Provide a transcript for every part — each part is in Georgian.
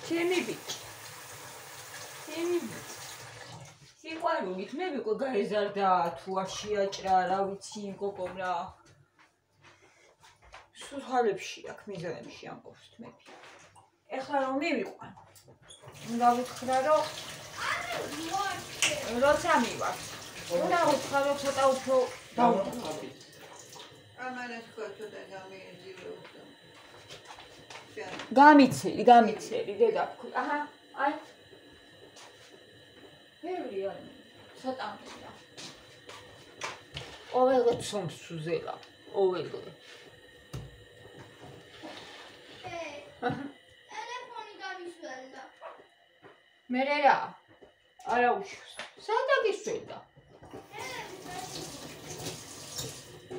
ჩემი ბიჭი. სიყვარულით მე ვიყო გაეზარდა თუ არ შეაჭრა, რა ვიცი, გოგომ რა. სულხალებში აქ მიზანებში ამყოფს თმები. ეხლა რომ მივიყვან. უნდა ვუთხრა რომ როცა მივარ. უნდა ვუთხრა რომ ცოტა უფრო დავუწყო. ამანას ხო ცოტა გამიეძირო. გამიცელი დედაფქვი. აჰა, აი. ბევრია. ცოტა მისდა. ყოველდღე ცომს უზელა. ყოველდღე. ტელეფონი გამიშველდა. მე რა? არა უშავს. სად აგიშველდა?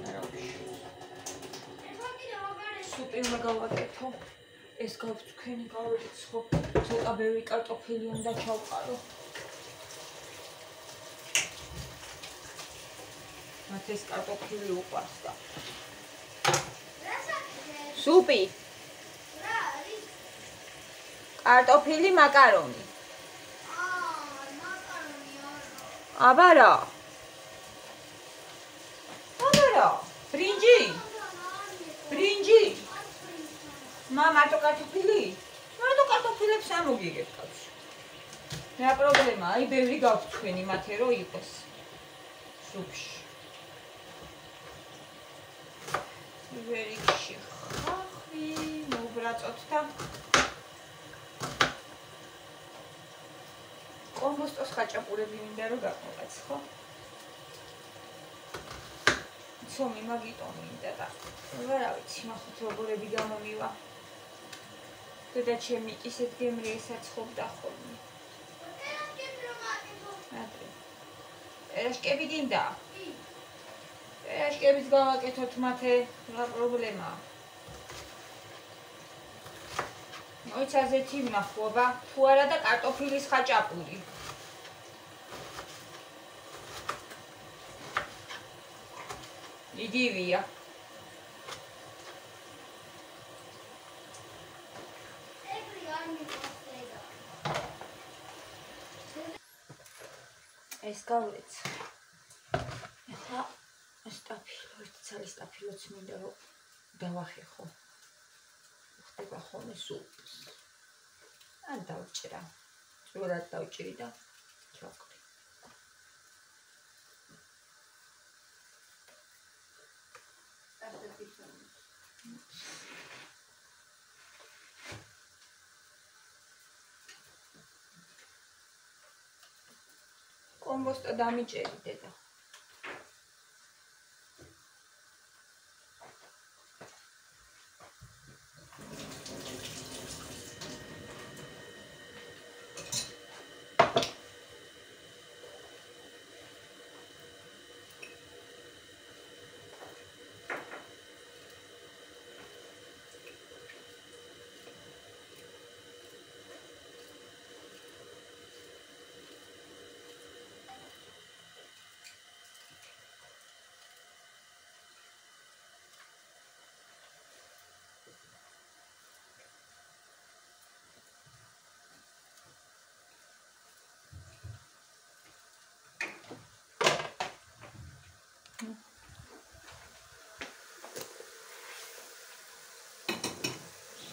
არა უშავს. სუპი უნდა გავაკეთო. ეს გავწქვენი გავერიცხო. ცოტა ბევრი კარტოფილი უნდა ჩავყარო. მათ ეს კარტოფილი უყვარს და. სუპი. რა არის? კარტოფილი მაკარონი. მაკარონი არა. აბა რა? ბრინჯი? მამათო კარტოფილი? მარტო კარტოფილებს ამოგიგებ კაცო. რა პრობლემა? აი ბევრი გავწქვენი მათე რო იყოს. სუპში. ვერიგში ხახვი, მოუბრაწოთ და კომბოსტოს ხაჭაპურები მინდა რომ გაყოლაც, ხო? ცომი მაგიტო მინდა და რა ვიცი, მახოთ როგორები გამომივა. და ჩემი ისეთ გემრი ესაცხობდა ხოლმე. ერაშკები გინდა? ერაშკების გავაკეთოთ მათე, რა პრობლემაა? მოიცა ზეთი ვნახვა, თუ არა და კარტოფილის ხაჭაპური. იგივეა. ეს გავლეც. ეხლა სტაფილო, ერთი ცალი სტაფილოც მინდა რომ დავახეხო. ხდება ხოლმე სუპს. ან დავჭრა. წვრილად დავჭრი და ჩავკრი. კომბოსტა დამიჭერი დედა.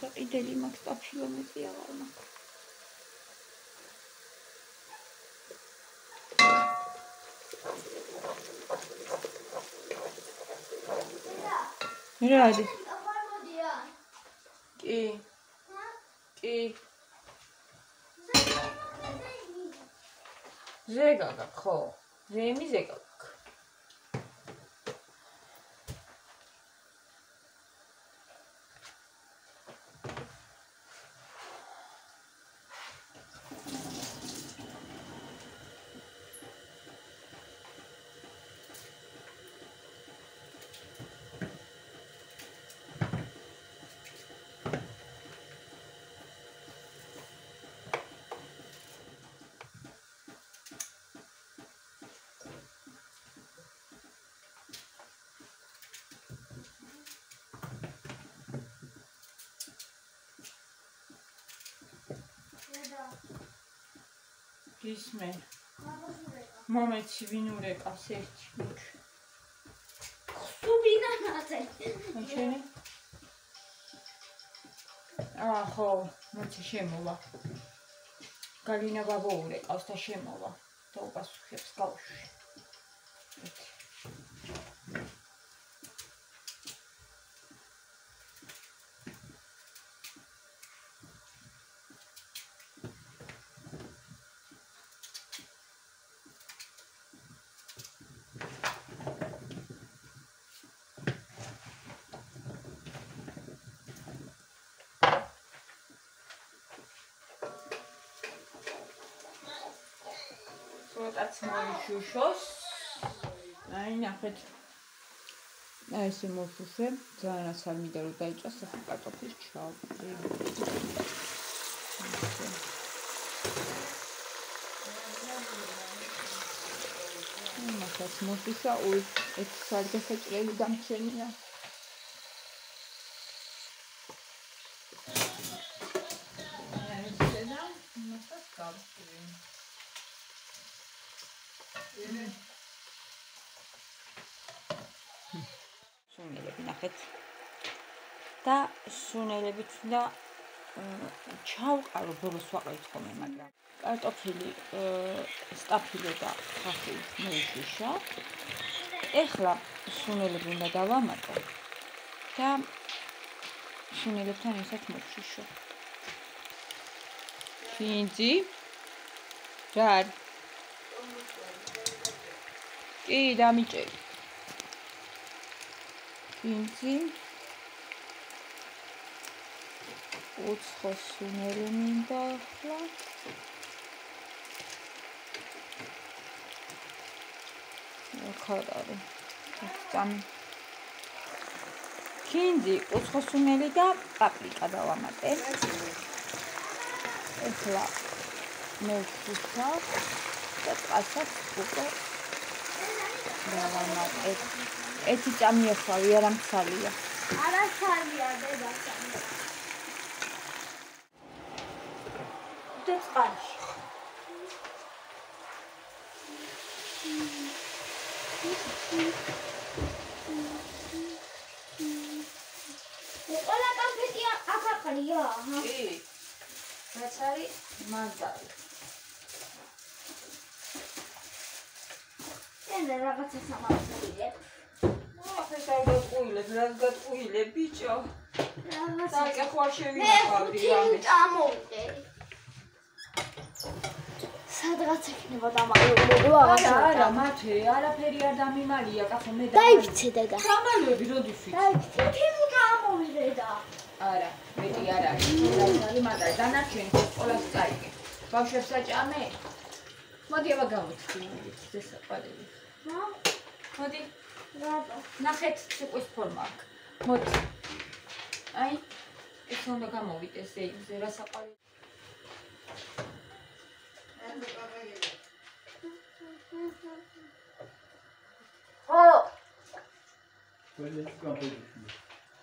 საყიდელი მაქვს სტაფილომეტი აღარ მაქვს. რა არის? კი. ზეგაგა ხო? ზემი ზეგაგა. ისმე. მომეცი ვინ ურეკავს ერთი მუჩ. სუბინა ნაცე. შენი? ხო, მოიცი შემოვა. გალინა ბაბო ურეკავს და შემოვა. და უპასუხებს გავუშვი. Ცოტაც მოიშუშოს. აი ნახეთ. აი ესე მოშუშე, ძალიანაც არ მინდა რომ დაიჭას ახლა კარტოფილს ჩავყრი. მაგას მოშუშა, ეს სარგასაჭრელი დამჩენია. აი ესე და მაგას გავხრი. სუნელები ნახეთ და სუნელებით და ჩავყარო ბოლოს ვაყრით ხოლმე მაგრამ კარტოფილი სტაფილო და ხახი მოიშუშა ეხლა სუნელები უნდა დავამატო და სუნელებთან ერთად მოვშუშო ფინძი რა არის კი დამიჭერი ფინძი უცხოს სუნელი მინდა ახლა ხარ არის წამი ფინძი უცხოს სუნელი და პაპრიკა დავამატე ეხლა მოვშუშავ და წყალსაც უკვე დავამატე ეთი წამი ახავი არა მცალია არა მცალია დედა და წყალში ყველა კონფეტი აქ აყრია კი რაც არის მანძარი და რაღაცა სამართლია. ახლა გავყუილებ, რაც გაწუილებ, ბიჭო. და ხო შევინახავდი ამე. ამოვიდე. სადღაც იქნება დამალულები რაღაცა. არა, მათე, არაფერი არ დამიმალია, კახო მე და. დაიქცე დედა. დამალები როდის ვიცი? დაიქცე, თიმუკა ამოვიდე და. არა, მეტი არ არის. დაცალი მაგარი, დანარჩენი სკოლას წაიგე. ბავშვებს საჭამე? მოდი აბა გავუცხინოთ, ეს საყვალები. მოდი რატო? ნახეთ ცეკვის ფორმა აქვს. მოდი. აი, ეს უნდა გამოვიდეს ეიმზე რა საყვალები. ო, Quelle scopri.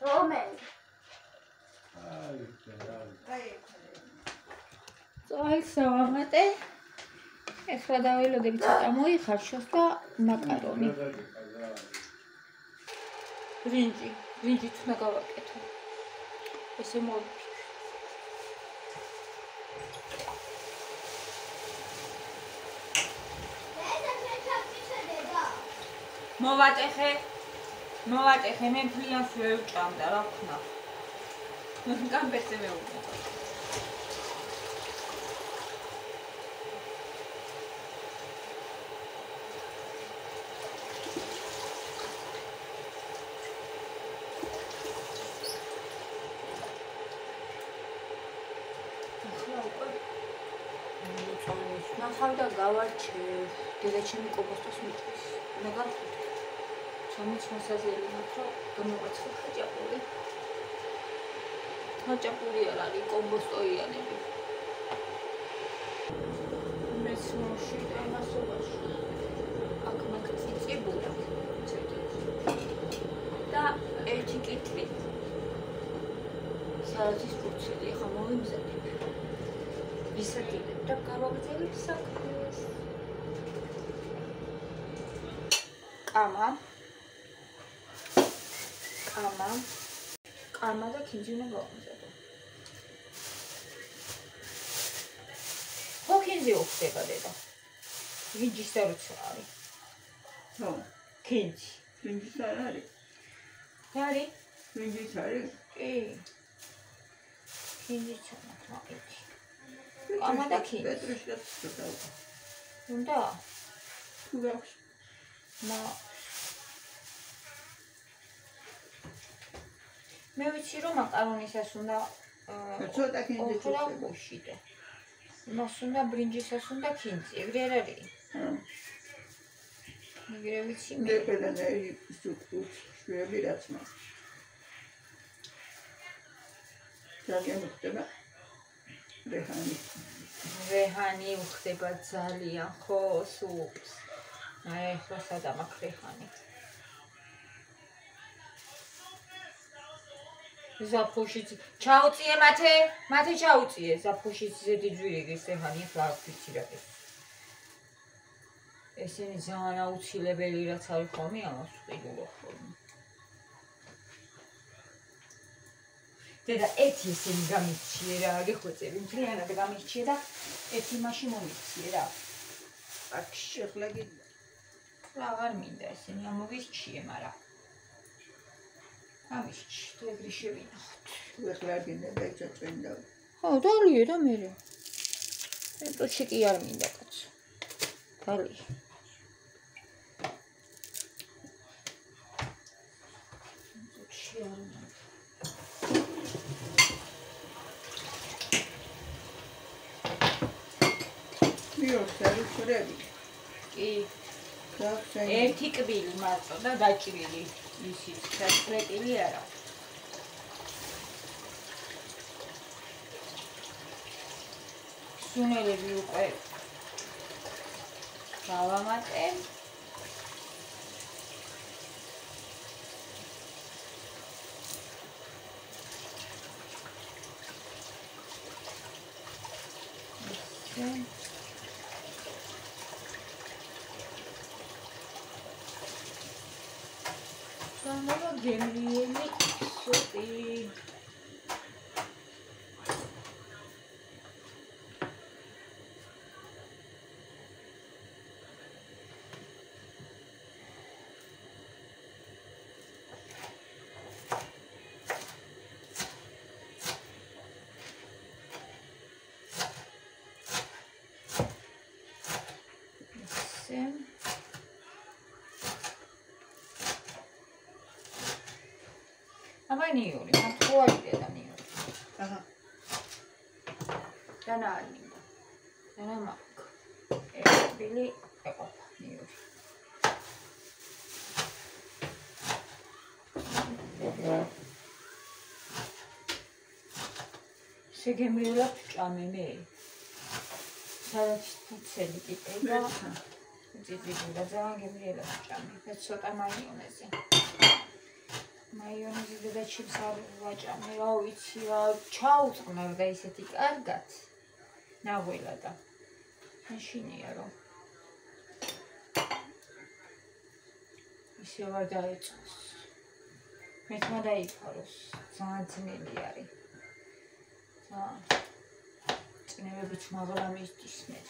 რომელი? წაილს დავამატე. ეხლა დაველოდები ცოტა მოიხარშოს და მაკარონი. ბრინჯით უნდა გავაკეთო. ესე მოვიფიქრე. მოვატეხე, მე ფლიანს ვევჭამდა, რა ვქნა. გამბეზე მეუბნა. ნახავ და გავარჩევ. დედა ჩემი კომპოსტოს მიწვის. უნდა გავხუტე. ჩამოც მოსაზელი მაქვს, რომ გამოაცხო ხაჭაპური. ხაჭაპური არ არის, კომპოსტოიანები. მეც მოშიდა მასობაში. აქ მაგ წიწიბულა. და ერთი კიტრი. სალათის ფურცელი ახლა მოვიმზადებ. ისაკიდებ და გავაგრძელებ საქმე. კამა და ქინძი უნდა გავამზადო. ხო ქინძი უხდება დედა. ვიჯის და როცა არის. ხო, ქინძი. ქინძის არ არის. არის? ქინძის არის. კი. ქინძი ჩამოთმაყით. კამა და ქინძი. პეტრუშკას ვწევ. უნდა? თუ გაქვს. მე ვიცი რომ მაკარონისას უნდა ცოტა ქინძი ოხრა უშიდე. მას უნდა ბრინჯისას უნდა ქინძი, ეგრე არ არის? ეგრე ვიცი მე. მე ყველანაირი სუპუს შვები რაც მაქვს. ძალიან ხდება. რეჰანი უხდება ძალიან ხო სუპს. აი ახლა სადამ აქ რეჰანი. ზაფხულშიც ჩაუწიე მათე ჩაუწიე ზაფხულშიც ზედი ძვირიგის რეჰანი ახლა არ ვიცი რა ეს. ესენი ძალიან აუცილებელი რაც არის ხოლმე ამას ვყიდულობ ხოლმე. დედა ერთი ესენი გამიჩიე რა გეხვეწები მთლიანად გამიჩიე და ერთი მაშინ მომიჩიე რა. აქ შეხლა გინდა. რა არ მინდა ესენი ამოვისჩიე მაგრამ ამისჩი თუ ეგრე შევინახოთ. თუ ახლა გინდა დაიჭაჭვენდა. ხო დალიე და მერე. ეტოში კი არ მინდა კაცო. დალიე. კი. ერთი კბილი მარტო და დაჭრილი ისიც დასწრეტილი არა. სუნელები უკვე გავამატე. Sonra gemliğini sokayım. Niyori, ma fuori da Niyori. Dana arminda. Dana mak. Bili opa Niyori. Segemriula pჭამე მე. სადაც თუცელი კითხება. ძიძიგულა ძალიან გემრიელა პჭამე. მე ცოტა მაიონეზე. მაიონეზი და ჩიპს არ ვაჭამე, რა ვიცი რა, ჩაუწყნარ და ისეთი კარგად. ნაღველა და. მაშინია რომ. ისე ვარ დაეწყოს. მეთმა დაიფაროს, ძალიან ძნელი არის. წნევებით მაღლა მისთვის მე.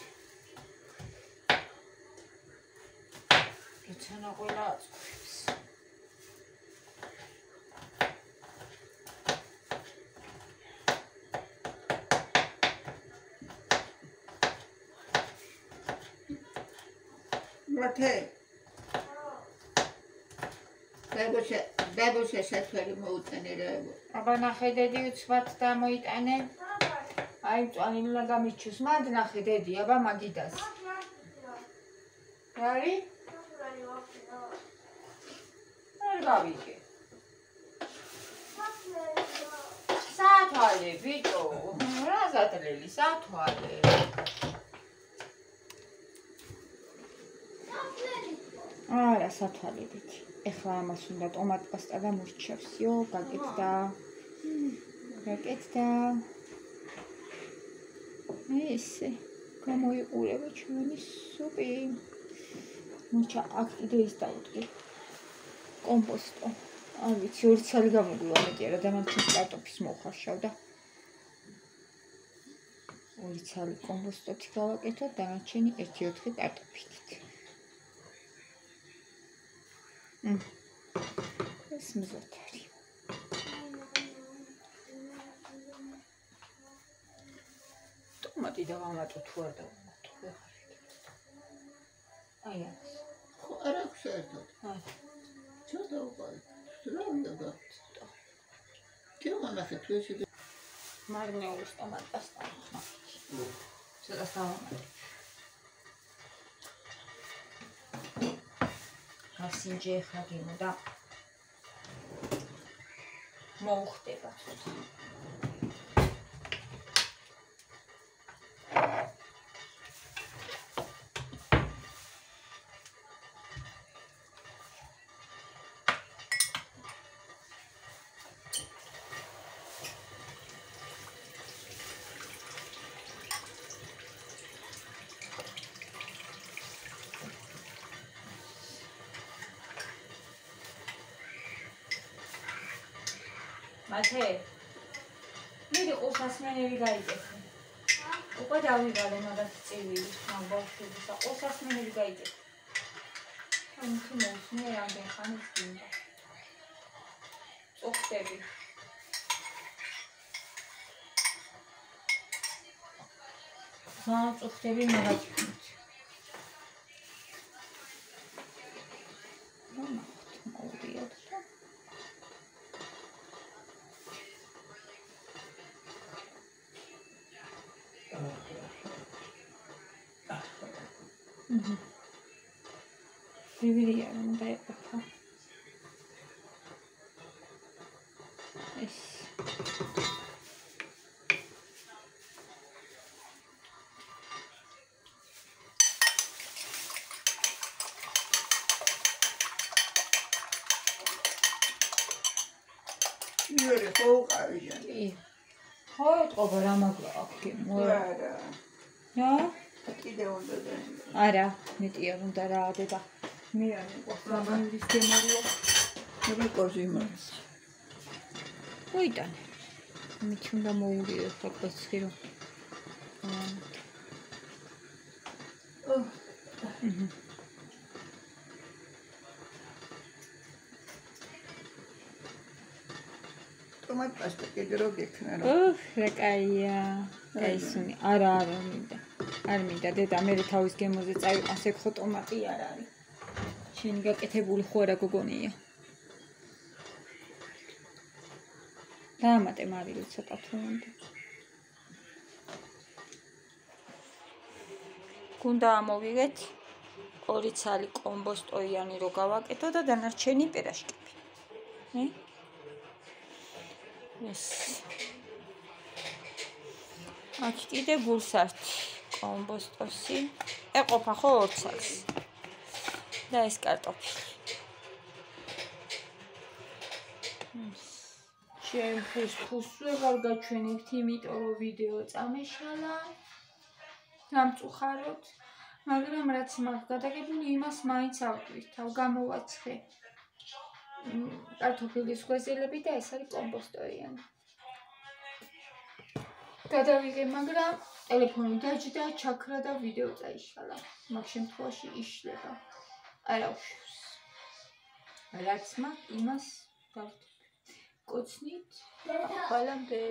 ეცანა ყველა აწყვებს. Mate. Babosha satveri moutane rabo. აბა ნახე დედი უცბად დამოიტანე. აი წვანილა გამიჩუს მანდ ნახე დედი აბა მაგიდას. რა არის? არ გავიგე. სათვალე ბიჭო. რა ზათლელი სათვალე. არა სათვალებით. ეხლა ამას უნდა ტომატ პასტა და მურჩევსიო, გაკეთდა. ესე, გამოიყურება ჩვენი სუპი. მურჩა აქ კიდე ის დაუდგე. კომპოსტო. არ ვიცი, 2 ცალი გამოგვივა მეტი არა, დანარჩენს კარტოფის მოვხარშავდა. 2 ცალი კომპოსტოთი გავაკეთოთ, დანარჩენი 1-4 კარტოფილით. ეს მზად არის. ტომატი დავამატო თუ არ დავამატო, ვეღარ. აი ეს. ხო არ აქვს საერთოდ. აი. ცოტა უყალით. სრულია გაქვს. თემანახე თუ ესე მარნეულის ტომატას დავამატე. ცოტა დავამატე. გასინჯე ხა გიმოდა. მოუხდება ცოტა. მათე მე ყოსასმენელი გაიგეთ. უკვე დავიღალე მაგას წივილი, მაგბავშვებისა ყოსასმენელი გაიგეთ. ან თუ მოსმე რამდენ ხანს გინდა. წუხტები. წუხტები მაგაჩვენეთ. მოვდიოთ და Viviría un día papá. Es. იორი ხო ყავიან. ხო, ყობა რა მაგლა აქ მო. არა. კიდე უნდა და. არა, მეტია უნდა რა ადება. მე არ მიყვარს ლაბანურის გემარია. მე კოზიმას. მოიტანე. მით უნდა მოურიო ხო კოცხი რომ. ტომატ პასტა კიდე რო გექნა რა. რა კაია. აისუნი, არა მინდა. არ მინდა დედა მე თავის გემოზე წაი ასე ხო ტომატი არ არის. შენი გაკეთებული ხო არა გოგონია. დაამატე მარილი ცოტა თუ უნდა. გუნდა ამოვიღეთ 2 ცალი კომბოსტოიანი რო გავაკეთო და დანარჩენი პერაშკები. ეს აქ კიდე გულსართი კომბოსტოსი ეყოფა ხო 2 ცალს და ეს კარტოფილი ჩემ ფუსფუს ვეღარ გაჩვენებთ იმიტომ რომ ვიდეო წამეშალა დამწუხაროთ მაგრამ რაც მაგ გადაგებული იმას მაინც ავტვით თავ გამოვაცხე კარტოფილის ხვეზელები და ეს არის კომბოსტოიანი გადავიღე, მაგრამ ტელეფონი დაჯდა, ჩაქრა და ვიდეო წაიშალა. მაგ შემთხვევაში იშლება. არა უშვებს. რაც მაგ იმას დავდებ. კოცნით, ახალამდე.